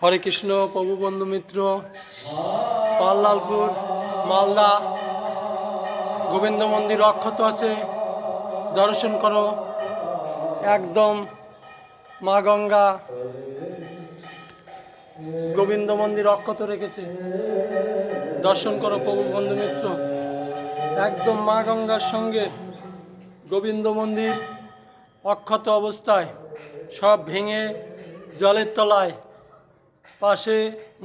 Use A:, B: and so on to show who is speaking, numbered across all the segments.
A: হরে কৃষ্ণ প্রভু বন্ধু মিত্র পাল্লালপুর মালদা গোবিন্দ মন্দির অক্ষত আছে, দর্শন করো। একদম মা গঙ্গা গোবিন্দ মন্দির অক্ষত রেখেছে, দর্শন করো প্রভু বন্ধু মিত্র। একদম মা গঙ্গার সঙ্গে গোবিন্দ মন্দির অক্ষত অবস্থায়, সব ভেঙে জলের তলায়। পাশে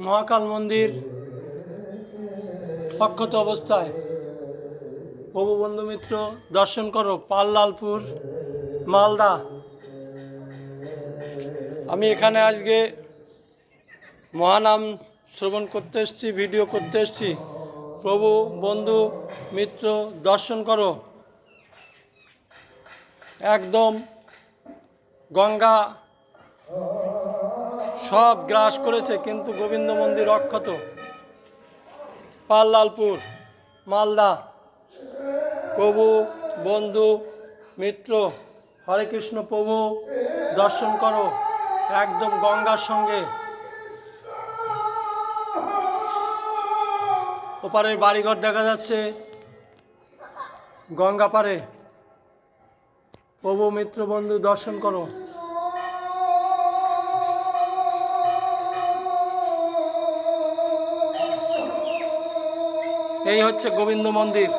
A: মহাকাল মন্দির অক্ষত অবস্থায়। প্রভু বন্ধু মিত্র দর্শন করো, পাল্লালপুর মালদা। আমি এখানে আজকে মহানাম শ্রবণ করতে এসেছি, ভিডিও করতে এসেছি। প্রভু বন্ধু মিত্র দর্শন করো। একদম গঙ্গা সব গ্রাস করেছে, কিন্তু গোবিন্দ মন্দির অক্ষত। পাল্লালপুর মালদা। প্রভু বন্ধু মিত্র হরে কৃষ্ণ প্রভু দর্শন করো, একদম গঙ্গার সঙ্গে। ওপারের বাড়িঘর দেখা যাচ্ছে গঙ্গা পারে। প্রভু মিত্র বন্ধু দর্শন করো। এই হচ্ছে গোবিন্দ মন্দির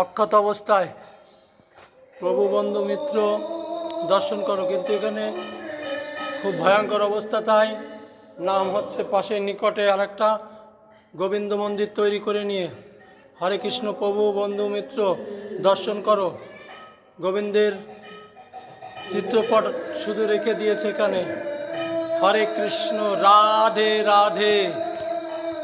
A: অক্ষত অবস্থায়। প্রভু বন্ধু মিত্র দর্শন করো, কিন্তু এখানে খুব ভয়ঙ্কর অবস্থা। তাই নাম হচ্ছে পাশের নিকটে আরেকটা গোবিন্দ মন্দির তৈরি করে নিয়ে। হরে কৃষ্ণ প্রভু বন্ধু মিত্র দর্শন করো। গোবিন্দের চিত্রপট শুধু রেখে দিয়েছে এখানে। হরে কৃষ্ণ, রাধে রাধে।